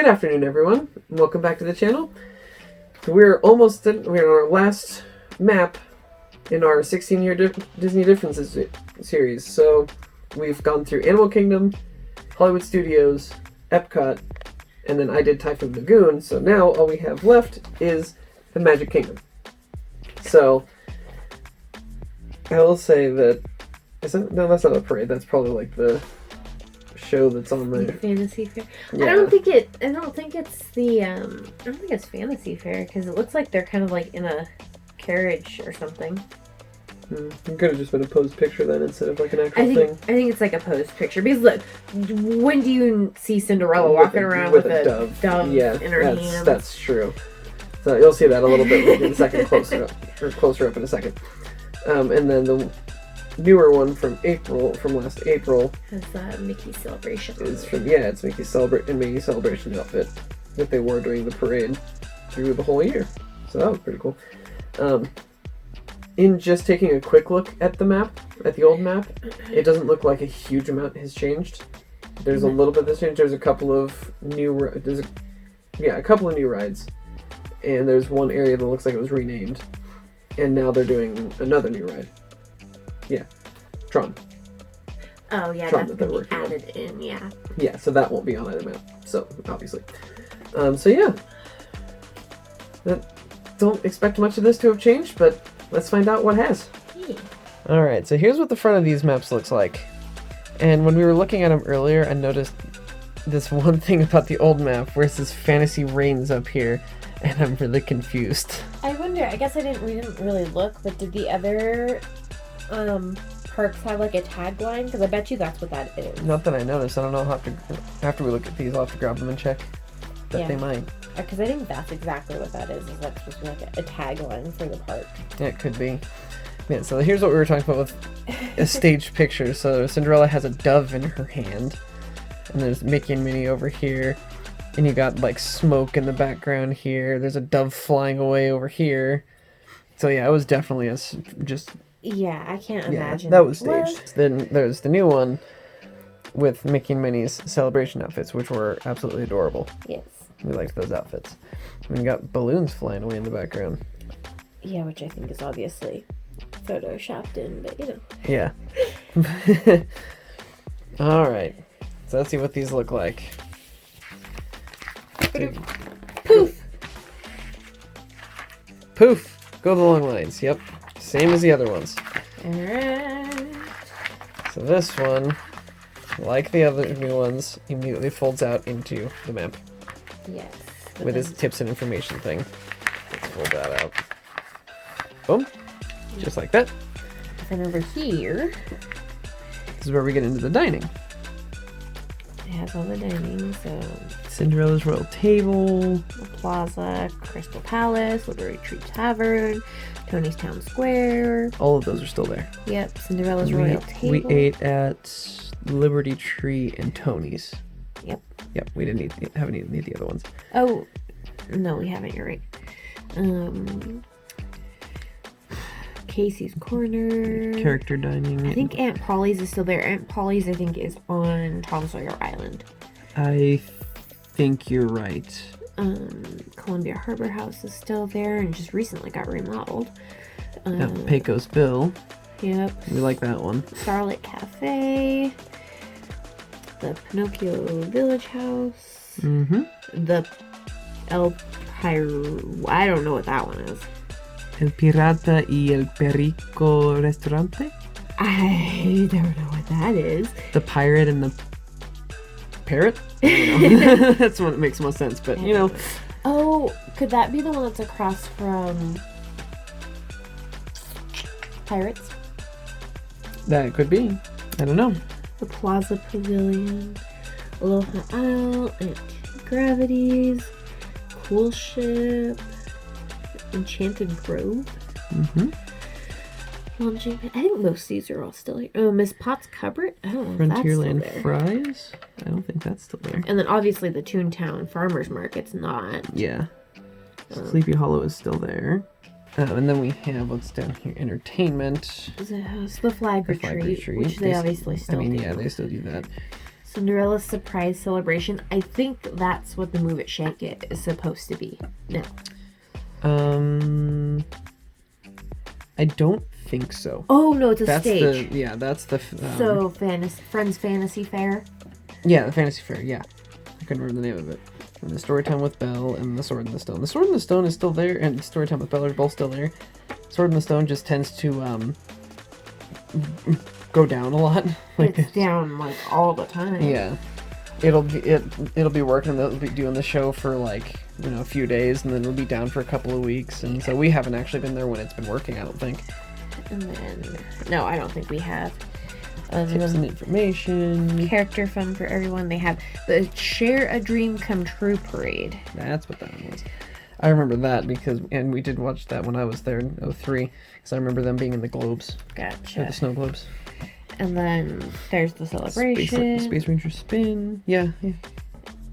Good afternoon, everyone. Welcome back to the channel. We're on our last map in our 16-year Disney Differences series. So we've gone through Animal Kingdom, Hollywood Studios, Epcot, and then I did Typhoon Lagoon. So now all we have left is the Magic Kingdom. So I will say that no, that's not a parade. That's probably like the show that's on there. Fantasy Fair. Yeah. I don't think it's Fantasy Fair because it looks like they're kind of like in a carriage or something. It could have just been a posed picture then instead of like an actual thing. I think it's like a posed picture because look, when do you see Cinderella walking around with a dove in her hand? That's true. So you'll see that a little bit in a second, closer up in a second. And then the newer one from last April has Mickey's Celebration. It's Mickey's Celebration outfit that they wore during the parade through the whole year. So that was pretty cool. In just taking a quick look at the map, at the old map, it doesn't look like a huge amount has changed. There's a little bit that's changed. There's a couple of new rides, and there's one area that looks like it was renamed, and now they're doing another new ride. Yeah, Tron. Oh yeah, Tron that's that gonna be added in. Yeah. Yeah, so that won't be on either map. So obviously, so yeah, don't expect much of this to have changed, but let's find out what has. Yeah. All right, so here's what the front of these maps looks like. And when we were looking at them earlier, I noticed this one thing about the old map where it says Fantasy Reigns up here, and I'm really confused. I wonder. I guess we didn't really look, but did the other parks have like a tagline? Because I bet you that's what that is. Not that I noticed. I don't know. After we look at these, I'll have to grab them and check. But they might. Because I think that's exactly what that is. Is that's supposed to be like a tagline for the park? Yeah, it could be. Yeah, so here's what we were talking about with a staged picture. So Cinderella has a dove in her hand, and there's Mickey and Minnie over here, and you got like smoke in the background here. There's a dove flying away over here. So yeah, it was definitely Yeah, I can't imagine. That was staged. Then there's the new one with Mickey and Minnie's celebration outfits, which were absolutely adorable. Yes. We liked those outfits. And we got balloons flying away in the background. Yeah, which I think is obviously photoshopped in, but you know. Yeah. Alright. So let's see what these look like. Poof! Poof! Go the long lines. Yep. Same as the other ones. Alright. So this one, like the other new ones, immediately folds out into the map. Yes. With his tips and information thing. Let's fold that out. Boom. Just like that. And over here, this is where we get into the dining. it has all the dining, so Cinderella's Royal Table, the Plaza, Crystal Palace, Liberty Tree Tavern, Tony's Town Square. all of those are still there. Yep, Cinderella's Royal Table. We ate at Liberty Tree and Tony's. Yep, we haven't eaten the other ones. Oh, no, we haven't. You're right. Casey's Corner. Character dining. I think Aunt Polly's is still there. Aunt Polly's, I think, is on Tom Sawyer Island. I think you're right. Columbia Harbor House is still there and just recently got remodeled. Pecos Bill. Yep. We like that one. Starlit Cafe. The Pinocchio Village House. Mm-hmm. The I don't know what that one is. El Pirata y el Perico Restaurante. I don't know what that is. The Pirate and the Parrot? I don't know. That's the one that makes most sense, but you know. Oh, could that be the one that's across from Pirates? That could be. I don't know. The Plaza Pavilion, Aloha Isle, Anti-Gravities, Cool Ship, Enchanted Grove. Mm-hmm. Launching. I think most of these are all still here. Oh, Miss Potts Cupboard. I don't know if Frontierland that's still there. Fries. I don't think that's still there. And then obviously the Toontown Farmers Market's not. Yeah. Sleepy Hollow is still there. And then we have what's down here, entertainment. The Flag Retreat, which they obviously still do. Yeah, they still do that. Cinderella's Surprise Celebration. I think that's what the Move It Shake It is supposed to be. No. I don't think so. Oh, no, it's a That's stage. that's the. So, Friends Fantasy Fair. Yeah, the Fantasy Fair. Yeah, I couldn't remember the name of it. And the Storytime with Belle and the Sword in the Stone. The Sword in the Stone is still there, and Storytime with Belle are both still there. Sword in the Stone just tends to go down a lot. It's down like all the time. Yeah, it'll be working. And they'll be doing the show for like a few days, and then it'll be down for a couple of weeks. And so we haven't actually been there when it's been working. I don't think. And then no, I don't think we have. Tips and information. Character fun for everyone. They have the Share a Dream Come True parade. That's what that one was. I remember that and we did watch that when I was there in 2003, because I remember them being in the globes. Gotcha. The snow globes. And then there's the celebration. Space Ranger spin. Yeah.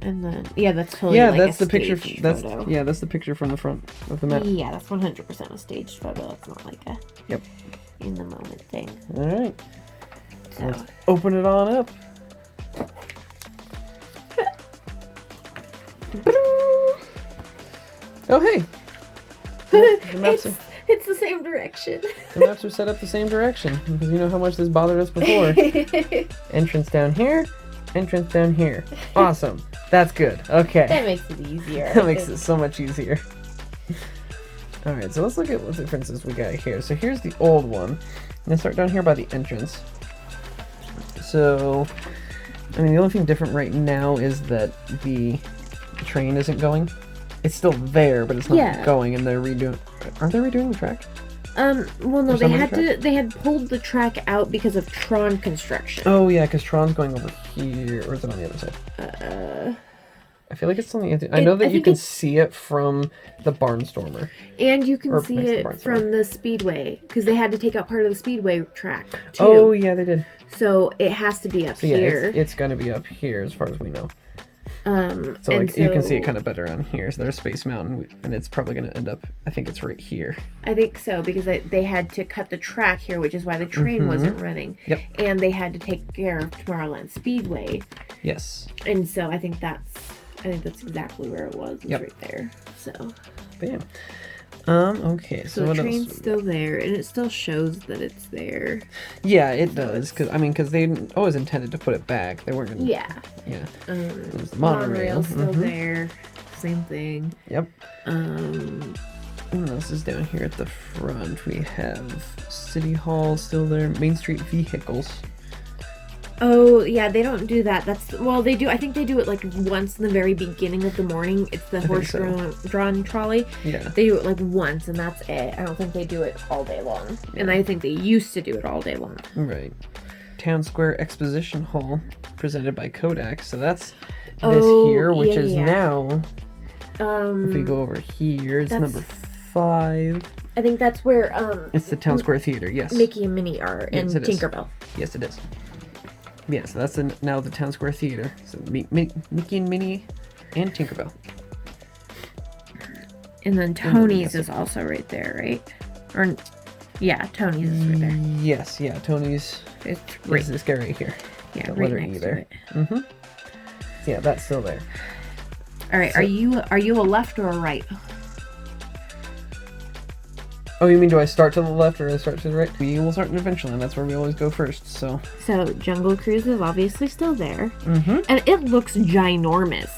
And then that's totally that's a the picture. photo. That's the picture from the front of the map. Yeah, that's 100% a staged photo. It's not like a in the moment thing. All right. So Let's open it on up. Oh hey. The maps it's the same direction. The maps are set up the same direction, because you know how much this bothered us before. Entrance down here, entrance down here. Awesome. That's good. Okay. That makes it easier. That makes it so much easier. Alright, so let's look at what differences we got here. So here's the old one. I'm going to start down here by the entrance. So, I mean, the only thing different right now is that the train isn't going. It's still there, but it's not going, and they're redoing... Aren't they redoing the track? Well, no, they had pulled the track out because of Tron construction. Oh, yeah, because Tron's going over here, or is it on the other side? I feel like it's on the other... I know that you can see it from the Barnstormer. And you can see it from the Speedway, because they had to take out part of the Speedway track, too. Oh, yeah, they did. So it has to be up here. Yeah, it's going to be up here, as far as we know. So you can see it kind of better on here. So there's Space Mountain, and it's probably going to end up, I think it's right here. I think so, because they had to cut the track here, which is why the train wasn't running. Yep. And they had to take care of Tomorrowland Speedway. Yes. And so I think that's exactly where it was. It's right there. So. Bam. Okay. So the what train's else? still there, and it still shows that it's there. Yeah, it does. Because they always intended to put it back. They weren't going to. Yeah. Yeah. The monorail. still there. Same thing. Yep. What else is down here at the front? We have City Hall still there. Main Street Vehicles. Oh, yeah, they don't do that. They do. I think they do it like once in the very beginning of the morning. It's the horse-drawn trolley. Yeah. They do it like once, and that's it. I don't think they do it all day long. Yeah. And I think they used to do it all day long. Right. Town Square Exposition Hall, presented by Kodak. So that's this here, which is now... if we go over here, it's number 5. I think that's where... it's the Town Square Theater, yes. Mickey and Minnie are, and Tinkerbell. Yes, it is. Yeah, so that's now the Town Square Theater. So Mickey and Minnie and Tinkerbell. And then Tony's is also right there, right? Or, yeah, Tony's is right there. Yes, yeah, Tony's is this guy right here. Yeah, the right letter next E there. to it. Yeah, that's still there. All right, so, are you a left or a right? Oh, you mean do I start to the left or do I start to the right? We will start eventually, and that's where we always go first, so... So, Jungle Cruise is obviously still there. And it looks ginormous.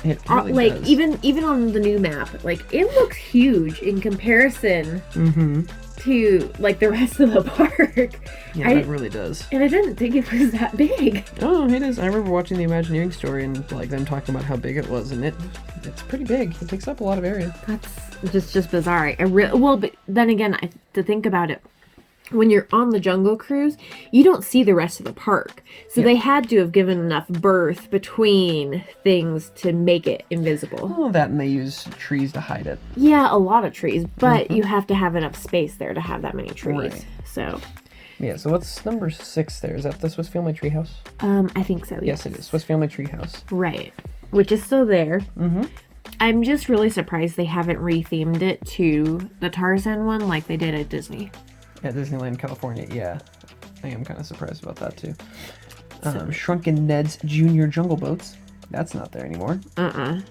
It really does. Even on the new map, like, it looks huge in comparison to, like, the rest of the park. Yeah, it really does. And I didn't think it was that big. Oh, it is. I remember watching the Imagineering story and, like, them talking about how big it was, and it's pretty big. It takes up a lot of area. That's just bizarre. But then again, to think about it, when you're on the Jungle Cruise, you don't see the rest of the park. So they had to have given enough berth between things to make it invisible. Oh, that, and they use trees to hide it. Yeah, a lot of trees, but you have to have enough space there to have that many trees. Right. So. Yeah, so what's number 6 there? Is that the Swiss Family Treehouse? I think so, yes. Yes, it is. Swiss Family Treehouse. Right. Which is still there. I'm just really surprised they haven't rethemed it to the Tarzan one like they did at Disney. At Disneyland, California, yeah. I am kind of surprised about that too. Shrunken Ned's Junior Jungle Boats. That's not there anymore. I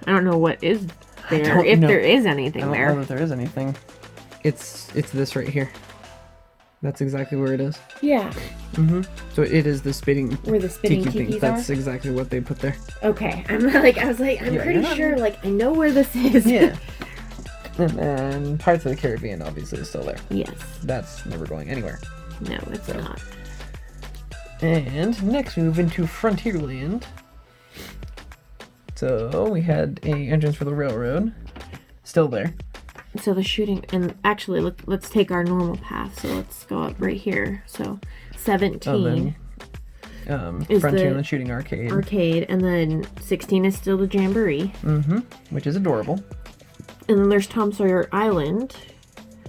don't know what is there, don't if know. there is I anything don't there. know if there is anything. It's this right here. That's exactly where it is. Yeah, So it is the spitting where the spinning tiki thing. tikis That's are. exactly what they put there. Okay, I'm pretty you're not- sure, like, I know where this is. Yeah. And then Pirates of the Caribbean obviously is still there. Yes. That's never going anywhere. No, it's not. And next we move into Frontierland. So we had a entrance for the railroad. Still there. So the shooting, and actually, let's take our normal path. So let's go up right here. So 17 is Frontierland the Shooting Arcade. arcade, and then 16 is still the jamboree. Which is adorable. And then there's Tom Sawyer Island,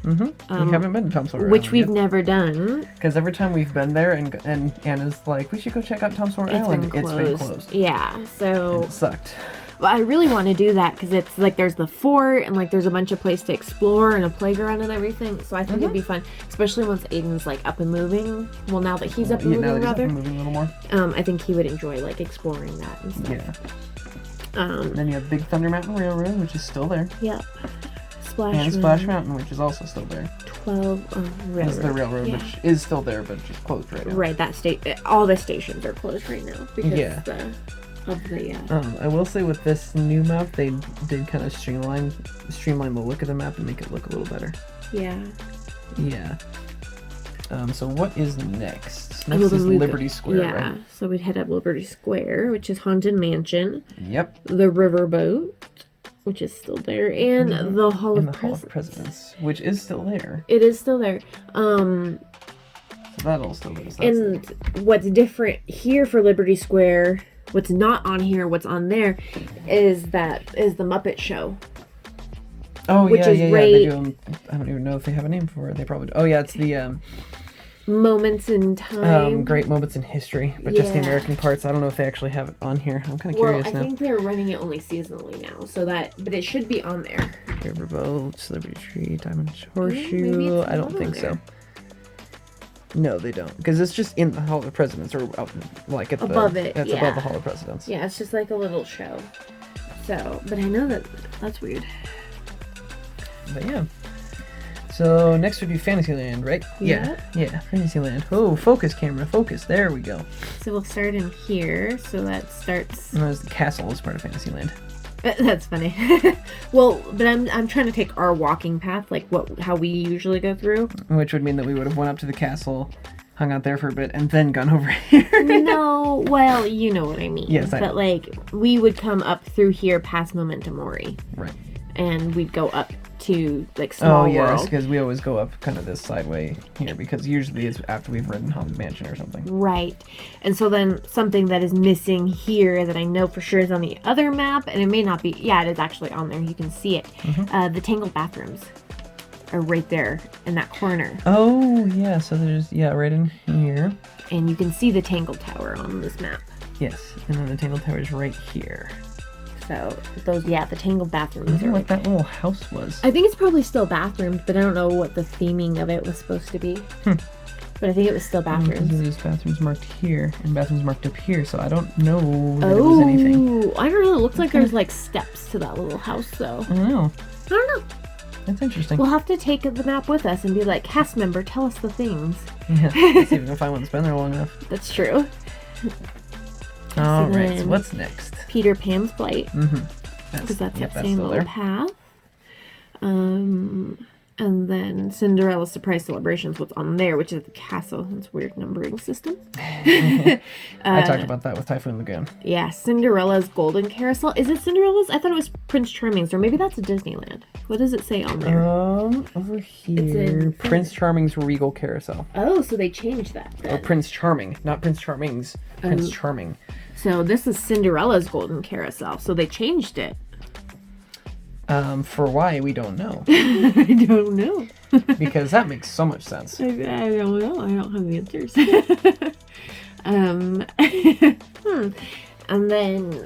We haven't been to Tom Sawyer which Island we've never done. Because every time we've been there and Anna's like, we should go check out Tom Sawyer Island. It's been closed. Yeah, so It sucked. well, I really want to do that because it's like there's the fort and like there's a bunch of place to explore and a playground and everything. So I think it'd be fun, especially once Aiden's like up and moving. Well, now that he's up and Yeah, moving, now that he's up rather, and moving a little more. I think he would enjoy like exploring that and stuff. Yeah. Then you have Big Thunder Mountain Railroad, which is still there. Yep. Splash And Mountain, Splash Mountain, which is also still there. 12 railroad. It's the railroad, Yeah. which is still there, but just closed right now. Right, that state. All the stations are closed right now because Yeah. of the. I will say with this new map, they did kind of streamline the look of the map and make it look a little better. Yeah. Yeah. So what is next? Well, Next then is we Liberty go- Square, Yeah, right? so we'd head up Liberty Square, which is Haunted Mansion, Yep. the Riverboat, which is still there, and the Hall And of the Hall of Presidents. Presidents, which is still there. It is still there. So that all still is. And what's different here for Liberty Square, what's not on here, what's on there, is the Muppet Show. oh which yeah, is yeah, right- They do. I don't even know if they have a name for it. They probably do. Oh yeah, it's the Moments in time. Great Moments in History, but just the Yeah. American parts. I don't know if they actually have it on here. I'm kind of Well, curious I now. think they're running it only seasonally now, but it should be on there. Riverboat, Liberty Tree, Diamond maybe Horseshoe. it's I don't not think on so. No, they don't, because it's just in the Hall of Presidents, or up, like at Above the, it, That's yeah. above the Hall of Presidents. Yeah, it's just like a little show. So, but I know that's weird. But yeah. So next would be Fantasyland, right? Yeah. Yeah, Fantasyland. Oh, focus camera, focus. There we go. So we'll start in here. So that starts. And there's the castle as part of Fantasyland. That's funny. Well, but I'm trying to take our walking path, like how we usually go through. Which would mean that we would have went up to the castle, hung out there for a bit, and then gone over here. No, well, you know what I mean. Yes, I know. But like we would come up through here past Memento Mori, Right. and we'd go up to like Small Oh, yes, World. because we always go up kind of this sideway here, because usually it's after we've ridden Haunted Mansion or something. Right. And so then something that is missing here that I know for sure is on the other map, and it may not be. Yeah, it is actually on there. You can see it. Mm-hmm. The Tangled bathrooms are right there in that corner. Oh, yeah, so there's, right in here. And you can see the Tangled Tower on this map. Yes, and then the Tangled Tower is right here. So those, the Tangled bathrooms I wonder are what right. that little house was. I think it's probably still bathrooms, but I don't know what the theming of it was supposed to be. But I think it was still Because bathrooms. there's bathrooms marked here and bathrooms marked up here, so I don't know that it was anything. I don't know. It looks like there's like steps to that little house, though. I don't know. I don't know. That's interesting. We'll have to take the map with us and be like, cast member, tell us the things. Yeah, let's see if we can find one that's been there long enough. That's true. Alright, so then- what's next? Peter Pan's Flight, Mm-hmm. because that's yep, that same still little there. path. And then Cinderella's Surprise Celebrations, what's on there, which is the castle. It's weird numbering system. I talked about that with Typhoon Lagoon. Yeah, Cinderella's Golden Carousel. Is it Cinderella's? I thought it was Prince Charming's, or maybe that's a Disneyland. What does it say on there? Over here, in- Prince Charming's Regal Carousel. Oh, so they changed that Or then. Prince Charming, not Prince Charming's. Prince Charming. So this is Cinderella's Golden Carousel. So they changed it. For why, we don't know. I don't know. Because that makes so much sense. I don't know. I don't have the answers. And then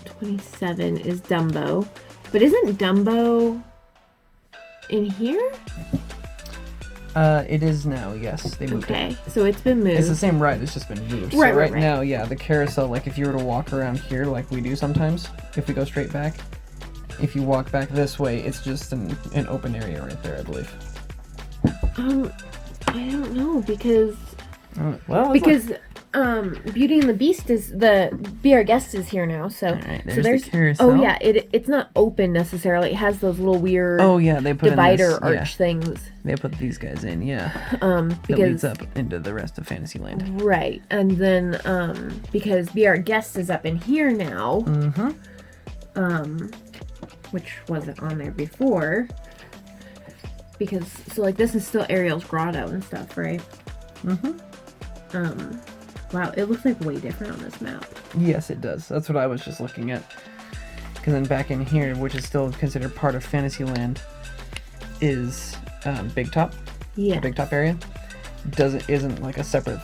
27 is Dumbo. But isn't Dumbo in here? It is now, yes. They moved it. Okay, so it's been moved. It's the same ride, it's just been moved. Right, so right. now, yeah, the carousel, like if you were to walk around here like we do sometimes, if we go straight back, if you walk back this way, it's just an open area right there, I believe. I don't know because Well, Beauty and the Beast is Be Our Guest is here now, so Alright, so there's the carousel. oh yeah, it's not open necessarily. It has those little weird oh yeah, they put divider in this, arch things. They put these guys in, yeah. Because That leads up into the rest of Fantasyland. right, and then because Be Our Guest is up in here now, which wasn't on there before. Because so like this is still Ariel's grotto and stuff, right? Wow, it looks like way different on this map. Yes, it does. That's what I was just looking at. Because then back in here, which is still considered part of Fantasyland, is Big Top. Yeah. The Big Top area. Isn't like a separate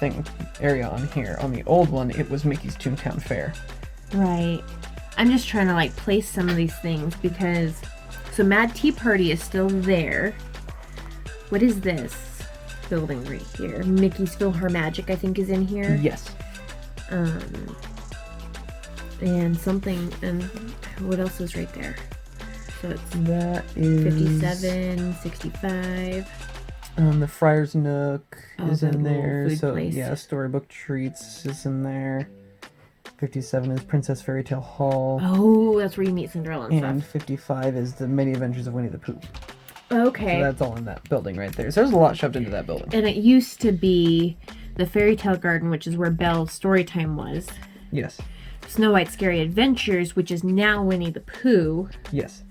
area on here. On the old one, it was Mickey's Toontown Fair. Right. I'm just trying to like place some of these things because so Mad Tea Party is still there. What is this building right here? Mickey's PhilharMagic, I think, is in here. Yes. And something, and what else is right there? So it's That is 57, 65. The Friar's Nook is the in little there. food So place. yeah, Storybook Treats is in there. 57 is Princess Fairy Tale Hall. Oh, that's where you meet Cinderella and And stuff. 55 is the Many Adventures of Winnie the Pooh. Okay. So that's all in that building right there. So there's a lot shoved into that building. And it used to be the Fairy Tale Garden, which is where Belle's Storytime was. Yes. Snow White's Scary Adventures, which is now Winnie the Pooh. Yes.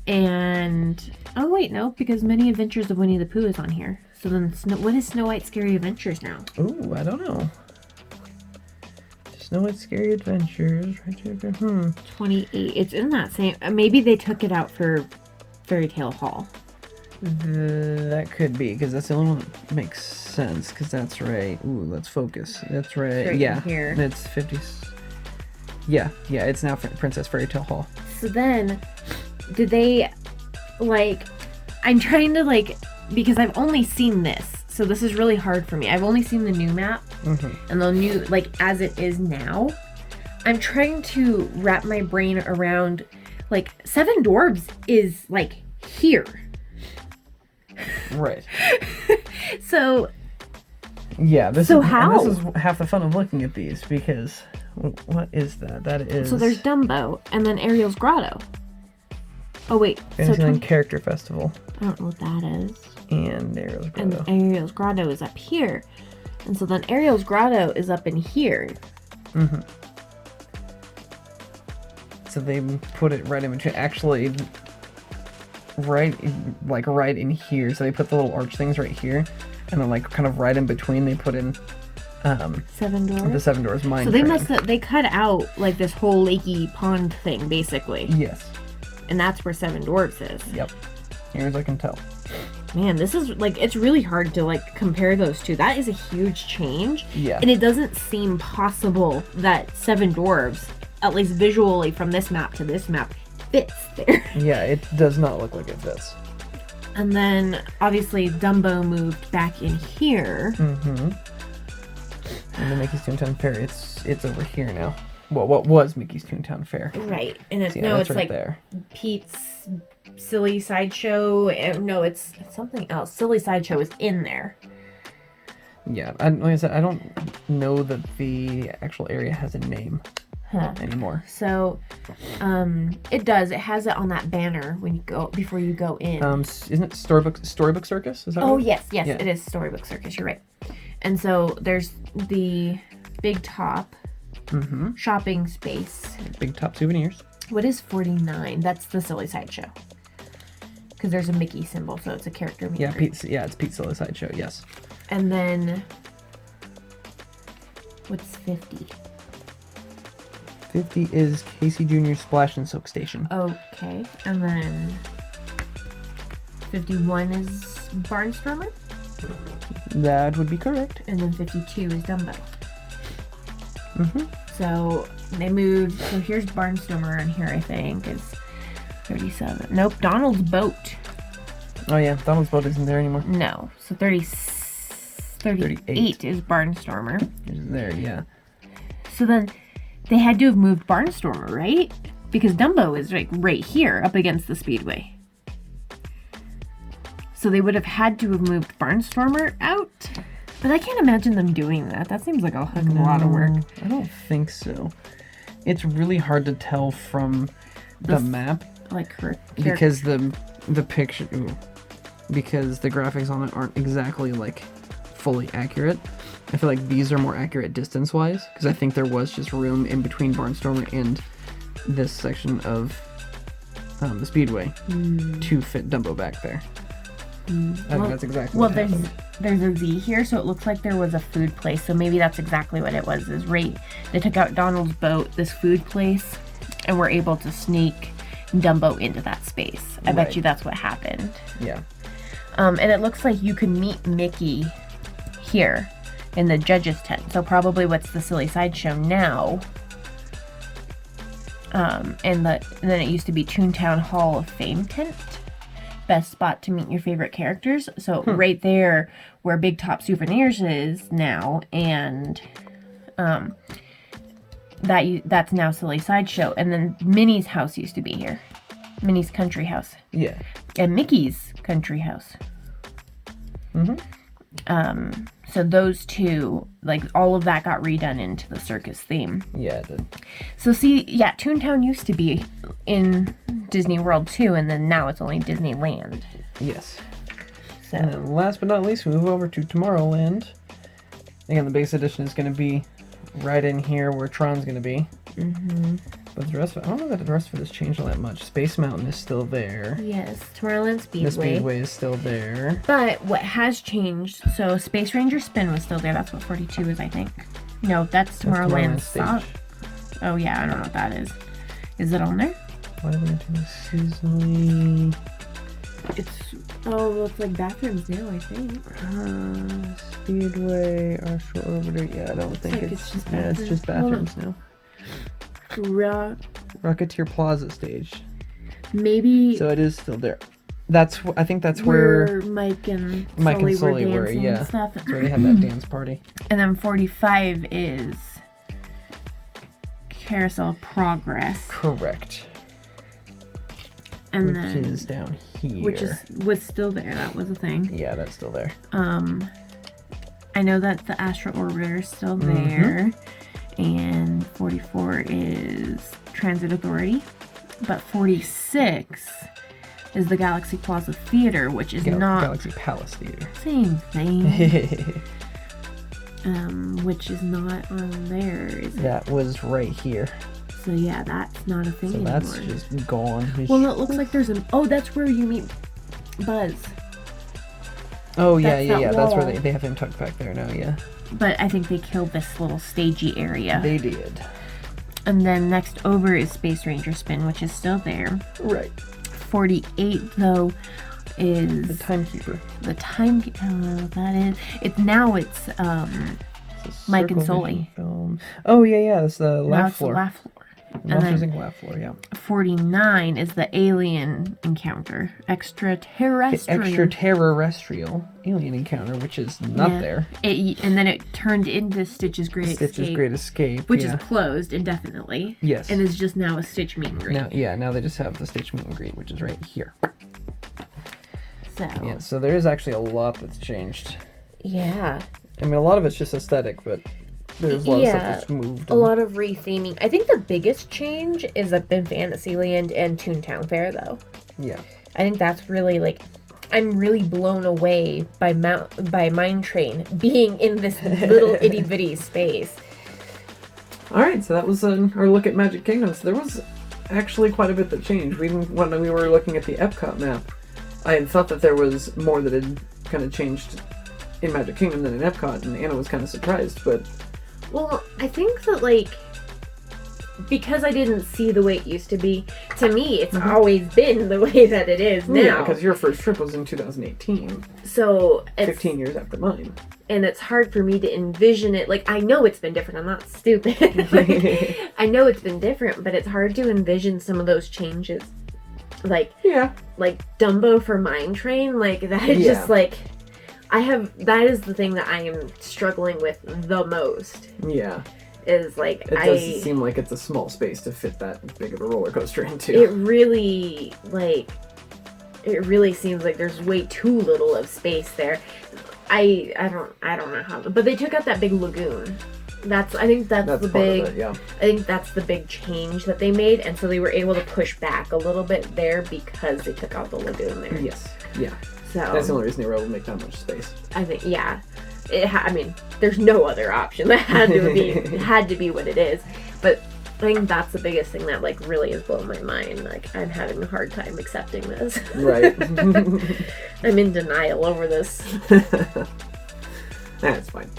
And oh wait, no, because Many Adventures of Winnie the Pooh is on here. So then, what is Snow White's Scary Adventures now? Ooh, I don't know. Snow White's Scary Adventures. Right there. 28. It's in that same. Maybe they took it out for Fairy Tale Hall. That could be, because that's the only one that makes sense, because that's right. Ooh, let's focus. That's right. Right yeah. here. It's 50. Yeah, it's now Princess Fairy Tale Hall. So then, did they, like, I'm trying to, like, because I've only seen this, so this is really hard for me. I've only seen the new map, and the new, like, as it is now. I'm trying to wrap my brain around, like, Seven Dwarves is, like, here. Right. So, Yeah, this So is how? this is half the fun of looking at these, because what is that? That is so there's Dumbo, and then Ariel's Grotto. Oh, wait. So Fantasyland Character Festival I don't know what that is. and Ariel's And Grotto. Ariel's Grotto is up here. And so then Ariel's Grotto is up in here. So they put it right in between. Actually, right in here. So they put the little arch things right here, and then like kind of right in between they put in Seven the Dwarfs. Seven Doors Mine So they Train. must have, they cut out like this whole lakey pond thing basically. Yes. And that's where Seven Dwarfs is. Yep. Here as I can tell. Man, this is like, it's really hard to like compare those two. That is a huge change. Yeah. And it doesn't seem possible that Seven Dwarfs, at least visually from this map to this map, fits there. Yeah, it does not look like it fits. And then obviously Dumbo moved back in here. And the Mickey's Toontown Fair, it's over here now. Well, what was Mickey's Toontown Fair? Right. And it's, Yeah, no, that's it's right like there. Pete's Silly Sideshow. No, it's something else. Silly Sideshow is in there. Yeah, like I said, I don't know that the actual area has a name anymore. So, it does. It has it on that banner when you go, before you go in. Isn't it Storybook Circus? Is that Oh, what? yes, Yeah. it is Storybook Circus. You're right. And so there's the Big Top shopping space. Big Top Souvenirs. What is 49? That's the Silly Sideshow. Because there's a Mickey symbol, so it's a character meet Yeah, and greet. it's Pete's Silly Sideshow, yes. And then, what's 50? 50 is Casey Jr.'s Splash and Soak Station. Okay. And then 51 is Barnstormer. That would be correct. And then 52 is Dumbo. So they moved. So here's Barnstormer, and here I think is 37. Nope, Donald's Boat. Oh yeah, Donald's boat isn't there anymore. No. So 38 is Barnstormer. It's there, yeah. So then they had to have moved Barnstormer, right? Because Dumbo is like right here up against the Speedway. So they would have had to have moved Barnstormer out. But I can't imagine them doing that. That seems like a heck of a lot of work. I don't think so. It's really hard to tell from the map Like her because the picture, because the graphics on it aren't exactly like fully accurate. I feel like these are more accurate distance-wise because I think there was just room in between Barnstormer and this section of the Speedway to fit Dumbo back there. I think that's exactly what happened. There's a Z here, so it looks like there was a food place. So maybe that's exactly what it was. Is right, they took out Donald's boat, this food place, and were able to sneak Dumbo into that space. I bet you that's what happened. Yeah. And it looks like you can meet Mickey here in the judges tent. So probably what's the Silly Sideshow now. And then it used to be Toontown Hall of Fame tent. Best spot to meet your favorite characters. So right there where Big Top Souvenirs is now, and that's now Silly Sideshow. And then Minnie's house used to be here. Minnie's country house. Yeah. And Mickey's country house. So those two, like, all of that got redone into the circus theme. Yeah, it did. So see, yeah, Toontown used to be in Disney World too, and then now it's only Disneyland. Yes. So And then last but not least, we move over to Tomorrowland. Again, the base edition is going to be right in here where Tron's going to be. But the rest of it, I don't know that the rest of it has changed all that much. Space Mountain is still there. yes, Tomorrowland Speedway. The Speedway is still there. But what has changed, so Space Ranger Spin was still there. That's what 42 is, I think. No, that's Tomorrowland Stop. Oh yeah, I don't know what that is. Is it on there? Why are we doing seasonally? It's like bathrooms now, I think. Speedway, Astro Orbiter. Yeah, I don't think like it's just yeah, it's just bathrooms now. Rocketeer Plaza stage. Maybe So it is still there. I think that's where Mike and Sully were, dancing yeah. and stuff. That's where they had that dance party. And then 45 is Carousel Progress. Correct. And Which then is down here. which was still there. That was a thing. Yeah, that's still there. I know that the Astro Orbiter is still there. And 44 is Transit Authority. But 46 is the Galaxy Plaza Theater, which is not Galaxy Palace Theater. same thing. Which is not on there, is it? That was right here. So yeah, that's not a thing So anymore. that's just gone. Well, no, it looks like there's that's where you meet Buzz. Oh yeah, that's yeah, that yeah. That's where wall. they have him tucked back there now. Yeah, But I think they killed this little stagey area. they did. And then next over is Space Ranger Spin, which is still there. Right. 48 though is The Timekeeper. the time. That is. It's Mike and Circle Sully. Vision Film. Oh yeah, yeah. That's the now laugh it's the floor. laugh floor. Monsters then- Inc. laugh floor. Yeah. 49 is the alien encounter, The extraterrestrial. extraterrestrial alien encounter, which is not Yeah. there. And then it turned into Stitch's Great Stitch's Escape, Great Escape. which yeah. is closed indefinitely. Yes. And is just now a Stitch meet and greet. Now they just have the Stitch meet and greet, which is right here. So Yeah, so there is actually a lot that's changed. yeah. I mean, a lot of it's just aesthetic, but there's a lot of stuff that's moved. A lot of retheming. I think the biggest change is up in Fantasyland and Toontown Fair, though. Yeah. I think that's really like, I'm really blown away by Mine Train being in this little itty bitty space. All right, so that was our look at Magic Kingdom. So there was actually quite a bit that changed. When we were looking at the Epcot map, I had thought that there was more that had kind of changed in Magic Kingdom than in Epcot, and Anna was kind of surprised, but Well, I think that, like, because I didn't see the way it used to be, to me, it's always been the way that it is now. yeah, because your first trip was in 2018, So, it's, 15 years after mine. and it's hard for me to envision it. Like, I know it's been different. I'm not stupid. Like, I know it's been different, but it's hard to envision some of those changes like Yeah. Dumbo for Mine Train, like that is Yeah. just like that is the thing that I am struggling with the most. Yeah. Is like It does seem like it's a small space to fit that big of a roller coaster into. it really seems like there's way too little of space there. I don't know how, but they took out that big lagoon. I think that's the part big. of it, yeah. I think that's the big change that they made, and so they were able to push back a little bit there because they took out the lagoon there. Yes. Yeah. So That's the only reason they were able to make that much space. I think, yeah. I mean, there's no other option. That had to be it had to be what it is. But I think that's the biggest thing that like really has blown my mind. Like I'm having a hard time accepting this. Right. I'm in denial over this. That's fine.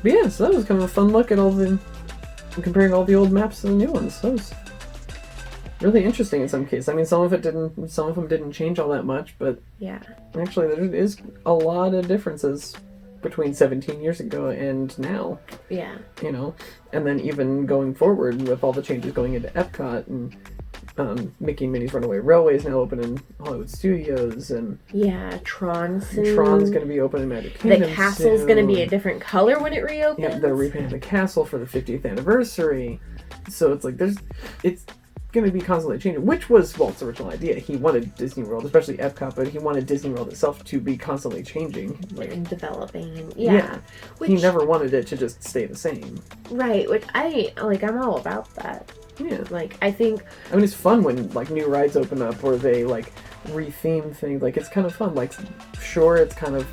But yeah, so that was kind of a fun look at comparing all the old maps to the new ones. That was really interesting in some cases. I mean, some of them didn't change all that much, but Yeah. actually there is a lot of differences between 17 years ago and now, Yeah. you know, and then even going forward with all the changes going into Epcot and Mickey and Minnie's Runaway Railway is now open in Hollywood Studios, and Yeah. Tron's soon. Tron's going to be open in Magic Kingdom. The castle's going to be a soon. different color when it reopens. Yeah, they're repainting the castle for the 50th anniversary. So it's like it's going to be constantly changing, which was Walt's original idea. He wanted Disney World, especially Epcot, but he wanted Disney World itself to be constantly changing. And developing. And, Yeah. Which, He never wanted it to just stay the same. Right. Which I'm all about that. Yeah. Like, I think. I mean, it's fun when, like, new rides open up or they, like, re-theme things. Like, it's kind of fun. Like, sure, it's kind of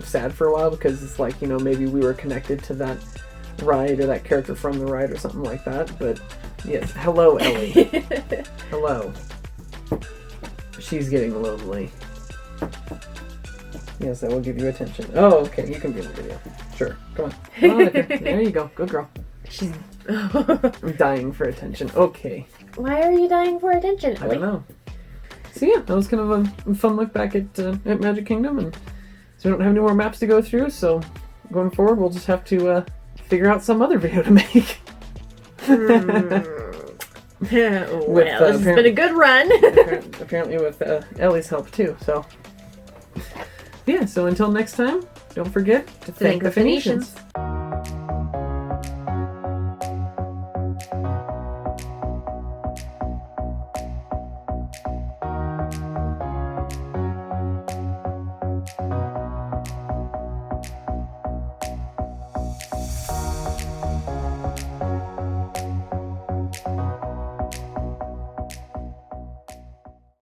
sad for a while because it's like, you know, maybe we were connected to that ride or that character from the ride or something like that, but yes. Hello, Ellie. Hello. She's getting lonely. Yes, I will give you attention. Oh, okay, you can be in the video. Sure, come on. Come on, Nika. There you go. Good girl. She's. I'm dying for attention. Okay. Why are you dying for attention? I don't know. So yeah, that was kind of a fun look back at Magic Kingdom, and so we don't have any more maps to go through, so going forward we'll just have to figure out some other video to make. Well, this has been a good run. apparently with Ellie's help too, so yeah, so until next time, don't forget to thank the Phoenicians.